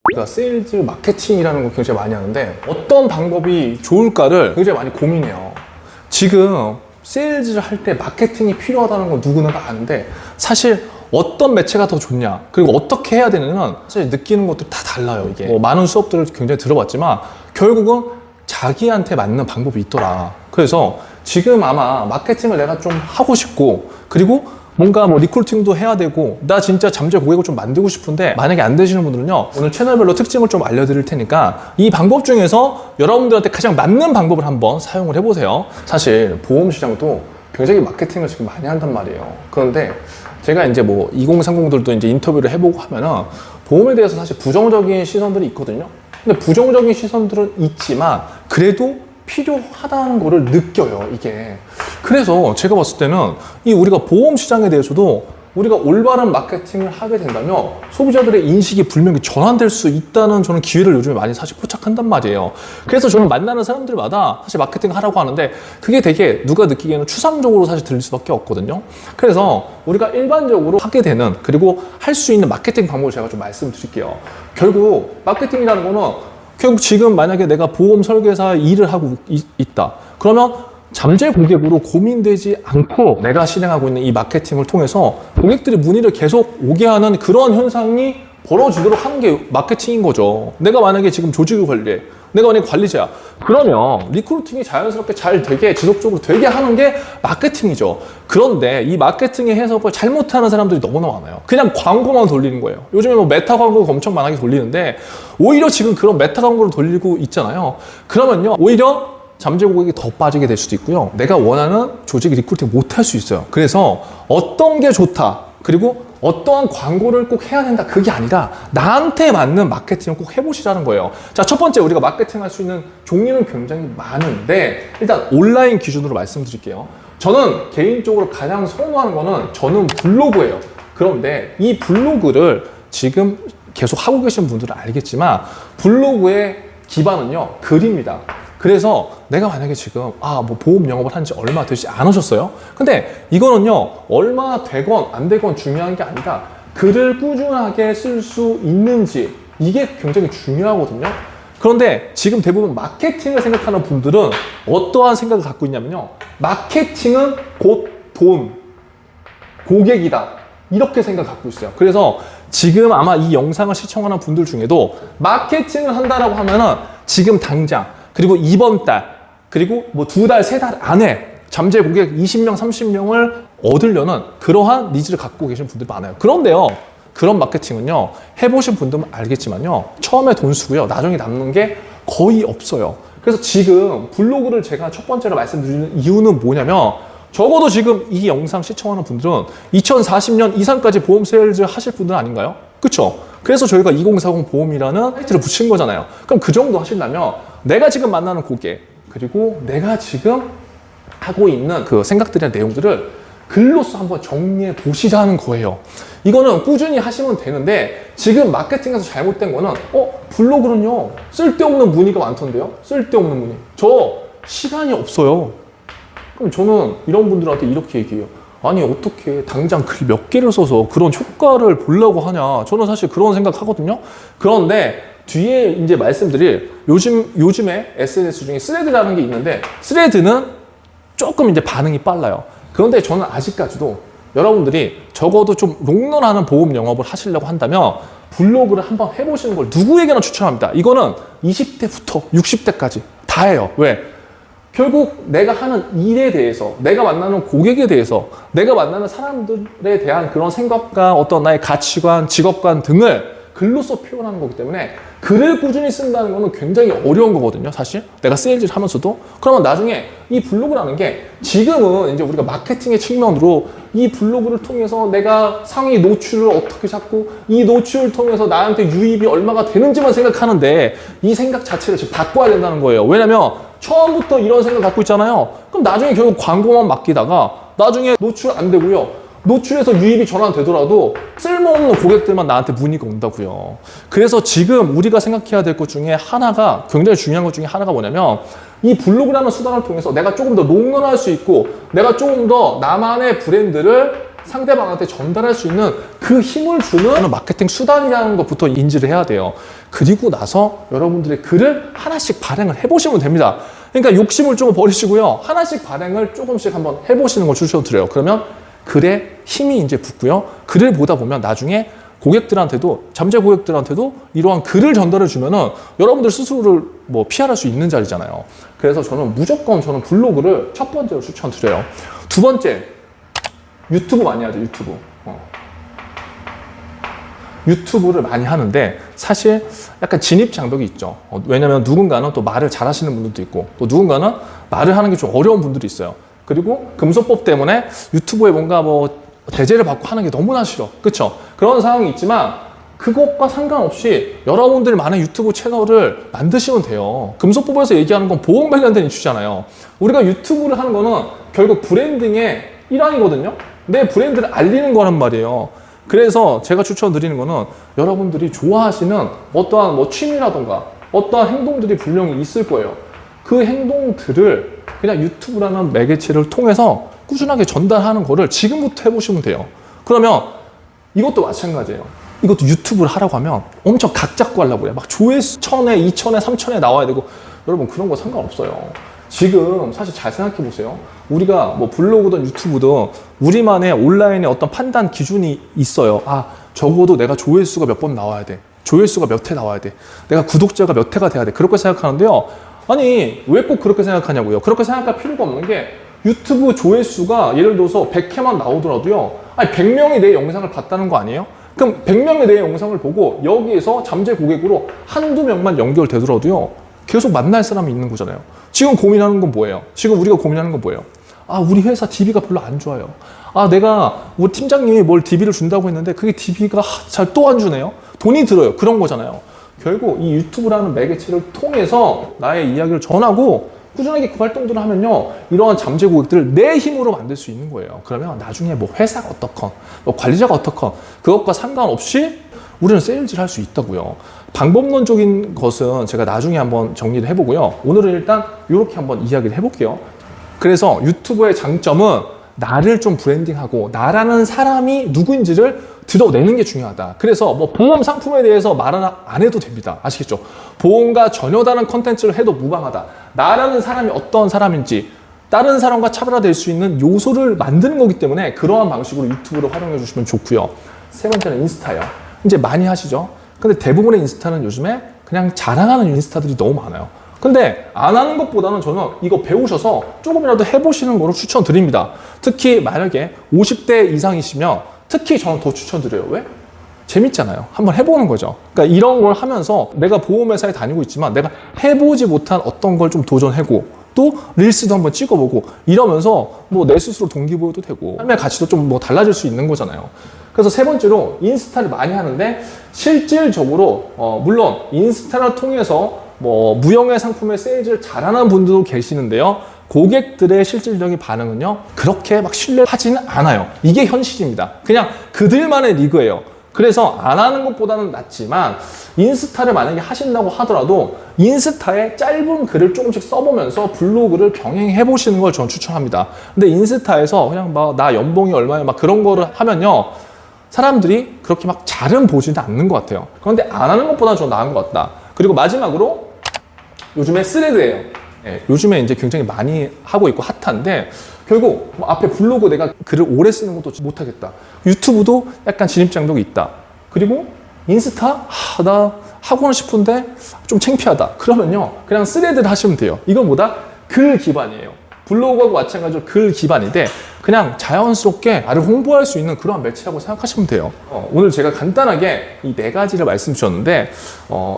그러니까 세일즈 마케팅이라는 거 굉장히 많이 하는데 어떤 방법이 좋을까를 굉장히 많이 고민해요. 지금 세일즈를 할 때 마케팅이 필요하다는 건 누구나 다 아는데 사실 어떤 매체가 더 좋냐 그리고 어떻게 해야 되느냐는 사실 느끼는 것들이 다 달라요. 이게 뭐 많은 수업들을 굉장히 들어봤지만 결국은 자기한테 맞는 방법이 있더라. 그래서 지금 아마 마케팅을 내가 좀 하고 싶고 그리고 뭔가 뭐 리크루팅도 해야 되고 나 진짜 잠재 고객을 좀 만들고 싶은데 만약에 안 되시는 분들은요 오늘 채널별로 특징을 좀 알려드릴 테니까 이 방법 중에서 여러분들한테 가장 맞는 방법을 한번 사용을 해보세요. 사실 보험 시장도 굉장히 마케팅을 지금 많이 한단 말이에요. 그런데 제가 이제 뭐 2030들도 이제 인터뷰를 해보고 하면은 보험에 대해서 사실 부정적인 시선들이 있거든요. 근데 부정적인 시선들은 있지만 그래도 필요하다는 거를 느껴요, 이게. 그래서 제가 봤을 때는 이 우리가 보험 시장에 대해서도 우리가 올바른 마케팅을 하게 된다면 소비자들의 인식이 분명히 전환될 수 있다는 저는 기회를 요즘에 많이 사실 포착한단 말이에요. 그래서 저는 만나는 사람들마다 사실 마케팅 하라고 하는데 그게 되게 누가 느끼기에는 추상적으로 사실 들릴 수밖에 없거든요. 그래서 우리가 일반적으로 하게 되는 그리고 할 수 있는 마케팅 방법을 제가 좀 말씀드릴게요. 결국 마케팅이라는 거는 결국 지금 만약에 내가 보험 설계사 일을 하고 있다. 그러면 잠재 고객으로 고민되지 않고 내가 실행하고 있는 이 마케팅을 통해서 고객들이 문의를 계속 오게 하는 그런 현상이 벌어지도록 하는 게 마케팅인 거죠. 내가 만약에 지금 조직을 관리해. 내가 만약에 관리자야. 그러면 리크루팅이 자연스럽게 잘 되게 지속적으로 되게 하는 게 마케팅이죠. 그런데 이 마케팅의 해석을 잘못하는 사람들이 너무나 많아요. 그냥 광고만 돌리는 거예요. 요즘에 뭐 메타 광고가 엄청 많이 돌리는데 오히려 지금 그런 메타 광고를 돌리고 있잖아요. 그러면요 오히려 잠재 고객이 더 빠지게 될 수도 있고요. 내가 원하는 조직 리크루팅 못 할 수 있어요. 그래서 어떤 게 좋다. 그리고 어떠한 광고를 꼭 해야 된다. 그게 아니라 나한테 맞는 마케팅을 꼭 해보시라는 거예요. 자, 첫 번째 우리가 마케팅 할 수 있는 종류는 굉장히 많은데 일단 온라인 기준으로 말씀드릴게요. 저는 개인적으로 가장 선호하는 거는 저는 블로그예요. 그런데 이 블로그를 지금 계속 하고 계신 분들은 알겠지만 블로그의 기반은요 글입니다. 그래서 내가 만약에 지금 뭐 보험 영업을 한 지 얼마 되지 않으셨어요? 근데 이거는요 얼마 되건 안 되건 중요한 게 아니라 글을 꾸준하게 쓸 수 있는지 이게 굉장히 중요하거든요. 그런데 지금 대부분 마케팅을 생각하는 분들은 어떠한 생각을 갖고 있냐면요 마케팅은 곧 돈, 고객이다 이렇게 생각 갖고 있어요. 그래서 지금 아마 이 영상을 시청하는 분들 중에도 마케팅을 한다라고 하면은 지금 당장 그리고 이번 달, 그리고 뭐 2달, 3달 안에 잠재 고객 20명, 30명을 얻으려는 그러한 니즈를 갖고 계신 분들이 많아요. 그런데요, 그런 마케팅은요, 해보신 분들은 알겠지만요, 처음에 돈 쓰고요, 나중에 남는 게 거의 없어요. 그래서 지금 블로그를 제가 첫 번째로 말씀드리는 이유는 뭐냐면, 적어도 지금 이 영상 시청하는 분들은 2040년 이상까지 보험 세일즈 하실 분들 아닌가요? 그쵸? 그래서 저희가 2040 보험이라는 타이틀을 붙인 거잖아요. 그럼 그 정도 하시려면 내가 지금 만나는 고객 그리고 내가 지금 하고 있는 그 생각들이나 내용들을 글로써 한번 정리해 보시자는 거예요. 이거는 꾸준히 하시면 되는데 지금 마케팅에서 잘못된 거는 블로그는요 쓸데없는 문의가 많던데요. 쓸데없는 문의. 저 시간이 없어요. 그럼 저는 이런 분들한테 이렇게 얘기해요. 아니 어떻게 당장 글 몇 개를 써서 그런 효과를 보려고 하냐. 저는 사실 그런 생각 하거든요. 그런데 뒤에 이제 말씀드릴 요즘에 SNS 중에 스레드라는 게 있는데 스레드는 조금 이제 반응이 빨라요. 그런데 저는 아직까지도 여러분들이 적어도 좀 롱런하는 보험 영업을 하시려고 한다면 블로그를 한번 해보시는 걸 누구에게나 추천합니다. 이거는 20대부터 60대까지 다 해요. 왜? 결국 내가 하는 일에 대해서, 내가 만나는 고객에 대해서, 내가 만나는 사람들에 대한 그런 생각과 어떤 나의 가치관, 직업관 등을 글로써 표현하는 거기 때문에 글을 꾸준히 쓴다는 거는 굉장히 어려운 거거든요, 사실. 내가 세일즈를 하면서도. 그러면 나중에 이 블로그라는 게 지금은 이제 우리가 마케팅의 측면으로 이 블로그를 통해서 내가 상위 노출을 어떻게 잡고 이 노출을 통해서 나한테 유입이 얼마가 되는지만 생각하는데 이 생각 자체를 지금 바꿔야 된다는 거예요. 왜냐면 처음부터 이런 생각 갖고 있잖아요. 그럼 나중에 결국 광고만 맡기다가 나중에 노출 안 되고요. 노출에서 유입이 전환되더라도 쓸모없는 고객들만 나한테 문의가 온다고요. 그래서 지금 우리가 생각해야 될 것 중에 하나가 굉장히 중요한 것 중에 하나가 뭐냐면 이 블로그라는 수단을 통해서 내가 조금 더 롱런할 수 있고 내가 조금 더 나만의 브랜드를 상대방한테 전달할 수 있는 그 힘을 주는 마케팅 수단이라는 것부터 인지를 해야 돼요. 그리고 나서 여러분들의 글을 하나씩 발행을 해보시면 됩니다. 그러니까 욕심을 좀 버리시고요. 하나씩 발행을 조금씩 한번 해보시는 걸 추천드려요. 그러면 글에 힘이 이제 붙고요. 글을 보다 보면 나중에 고객들한테도, 잠재 고객들한테도 이러한 글을 전달해 주면은 여러분들 스스로를 뭐 피할 수 있는 자리잖아요. 그래서 저는 무조건 블로그를 첫 번째로 추천드려요. 두 번째, 유튜브 많이 하죠, 유튜브. 유튜브를 많이 하는데 사실 약간 진입장벽이 있죠. 왜냐면 누군가는 또 말을 잘 하시는 분들도 있고 또 누군가는 말을 하는 게 좀 어려운 분들이 있어요. 그리고 금소법 때문에 유튜브에 뭔가 뭐 대제를 받고 하는 게 너무나 싫어. 그쵸? 그런 상황이 있지만 그것과 상관없이 여러분들이 많은 유튜브 채널을 만드시면 돼요. 금소법에서 얘기하는 건 보험 관련된 이슈잖아요. 우리가 유튜브를 하는 거는 결국 브랜딩의 일환이거든요. 내 브랜드를 알리는 거란 말이에요. 그래서 제가 추천드리는 거는 여러분들이 좋아하시는 어떠한 뭐 취미라던가 어떠한 행동들이 분명히 있을 거예요. 그 행동들을 그냥 유튜브라는 매개체를 통해서 꾸준하게 전달하는 거를 지금부터 해보시면 돼요. 그러면 이것도 마찬가지예요. 이것도 유튜브를 하라고 하면 엄청 각 잡고 하려고 그래요. 막 조회수 1000에, 2000에, 3000에 나와야 되고 여러분 그런 거 상관없어요. 지금 사실 잘 생각해 보세요. 우리가 뭐 블로그든 유튜브든 우리만의 온라인의 어떤 판단 기준이 있어요. 아, 적어도 내가 조회수가 몇 번 나와야 돼. 조회수가 몇 회 나와야 돼. 내가 구독자가 몇 회가 돼야 돼. 그렇게 생각하는데요. 아니, 왜 꼭 그렇게 생각하냐고요. 그렇게 생각할 필요가 없는 게 유튜브 조회수가 예를 들어서 100회만 나오더라도요. 아니, 100명이 내 영상을 봤다는 거 아니에요? 그럼 100명이 내 영상을 보고 여기에서 잠재 고객으로 한두 명만 연결되더라도요. 계속 만날 사람이 있는 거잖아요. 지금 고민하는 건 뭐예요? 지금 우리가 고민하는 건 뭐예요? 아, 우리 회사 DB가 별로 안 좋아요. 아, 내가 우리 팀장님이 뭘 DB를 준다고 했는데 그게 DB가 잘 또 안 주네요. 돈이 들어요. 그런 거잖아요. 결국 이 유튜브라는 매개체를 통해서 나의 이야기를 전하고 꾸준하게 그 활동들을 하면요. 이러한 잠재 고객들을 내 힘으로 만들 수 있는 거예요. 그러면 나중에 뭐 회사가 어떻건, 뭐 관리자가 어떻건 그것과 상관없이 우리는 세일즈를 할 수 있다고요. 방법론적인 것은 제가 나중에 한번 정리를 해보고요. 오늘은 일단 이렇게 한번 이야기를 해볼게요. 그래서 유튜브의 장점은 나를 좀 브랜딩하고 나라는 사람이 누구인지를 드러내는 게 중요하다. 그래서 뭐 보험 상품에 대해서 말은 안 해도 됩니다. 아시겠죠? 보험과 전혀 다른 컨텐츠를 해도 무방하다. 나라는 사람이 어떤 사람인지 다른 사람과 차별화될 수 있는 요소를 만드는 거기 때문에 그러한 방식으로 유튜브를 활용해 주시면 좋고요. 세 번째는 인스타요. 이제 많이 하시죠? 근데 대부분의 인스타는 요즘에 그냥 자랑하는 인스타들이 너무 많아요. 근데 안 하는 것보다는 저는 이거 배우셔서 조금이라도 해보시는 거를 추천드립니다. 특히 만약에 50대 이상이시면 특히 저는 더 추천드려요. 왜? 재밌잖아요. 한번 해보는 거죠. 그러니까 이런 걸 하면서 내가 보험회사에 다니고 있지만 내가 해보지 못한 어떤 걸 좀 도전하고 또 릴스도 한번 찍어보고 이러면서 뭐 내 스스로 동기부여도 되고 삶의 가치도 좀 뭐 달라질 수 있는 거잖아요. 그래서 세 번째로 인스타를 많이 하는데 실질적으로 물론 인스타를 통해서 뭐 무형의 상품의 세일즈를 잘하는 분들도 계시는데요. 고객들의 실질적인 반응은요. 그렇게 막 신뢰하지는 않아요. 이게 현실입니다. 그냥 그들만의 리그예요. 그래서 안 하는 것보다는 낫지만 인스타를 만약에 하신다고 하더라도 인스타에 짧은 글을 조금씩 써보면서 블로그를 병행해 보시는 걸 저는 추천합니다. 근데 인스타에서 그냥 막 나 연봉이 얼마야 막 그런 거를 하면요. 사람들이 그렇게 막 잘은 보지는 않는 것 같아요. 그런데 안 하는 것보다는 좀 나은 것 같다. 그리고 마지막으로 요즘에 스레드예요. 네, 요즘에 이제 굉장히 많이 하고 있고 핫한데 결국 뭐 앞에 블로그 내가 글을 오래 쓰는 것도 못하겠다. 유튜브도 약간 진입장벽이 있다. 그리고 인스타? 나 하고는 싶은데 좀 창피하다. 그러면요. 그냥 스레드를 하시면 돼요. 이건 뭐다? 글 기반이에요. 블로그하고 마찬가지로 글 기반인데 그냥 자연스럽게 나를 홍보할 수 있는 그러한 매체라고 생각하시면 돼요. 오늘 제가 간단하게 이 4가지를 말씀드렸는데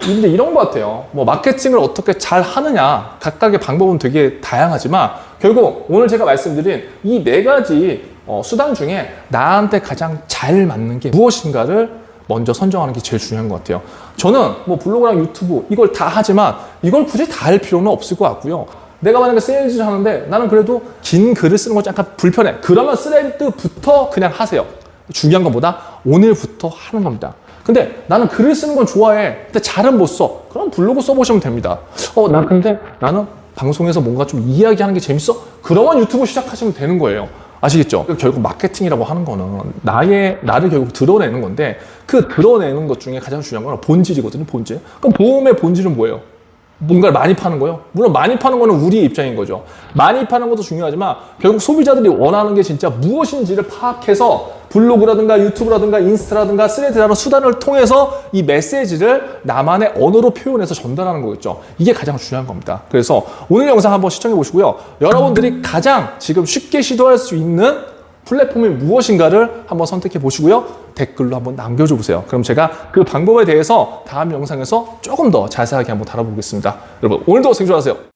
근데 이런 것 같아요. 뭐 마케팅을 어떻게 잘 하느냐 각각의 방법은 되게 다양하지만 결국 오늘 제가 말씀드린 이 4가지 수단 중에 나한테 가장 잘 맞는 게 무엇인가를 먼저 선정하는 게 제일 중요한 것 같아요. 저는 뭐 블로그랑 유튜브 이걸 다 하지만 이걸 굳이 다 할 필요는 없을 것 같고요. 내가 만약에 세일즈를 하는데 나는 그래도 긴 글을 쓰는 건 약간 불편해. 그러면 스레드부터 그냥 하세요. 중요한 건 뭐다? 오늘부터 하는 겁니다. 근데 나는 글을 쓰는 건 좋아해. 근데 잘은 못 써. 그럼 블로그 써보시면 됩니다. 근데 나는 방송에서 뭔가 좀 이야기하는 게 재밌어? 그러면 유튜브 시작하시면 되는 거예요. 아시겠죠? 결국 마케팅이라고 하는 거는 나를 결국 드러내는 건데 그 드러내는 것 중에 가장 중요한 건 본질이거든요. 본질. 그럼 보험의 본질은 뭐예요? 뭔가를 많이 파는 거요? 물론 많이 파는 거는 우리의 입장인 거죠. 많이 파는 것도 중요하지만 결국 소비자들이 원하는 게 진짜 무엇인지를 파악해서 블로그라든가 유튜브라든가 인스타라든가 스레드라는 수단을 통해서 이 메시지를 나만의 언어로 표현해서 전달하는 거겠죠. 이게 가장 중요한 겁니다. 그래서 오늘 영상 한번 시청해 보시고요. 여러분들이 가장 지금 쉽게 시도할 수 있는 플랫폼이 무엇인가를 한번 선택해 보시고요. 댓글로 한번 남겨줘 보세요. 그럼 제가 그 방법에 대해서 다음 영상에서 조금 더 자세하게 한번 다뤄보겠습니다. 여러분 오늘도 생존하세요.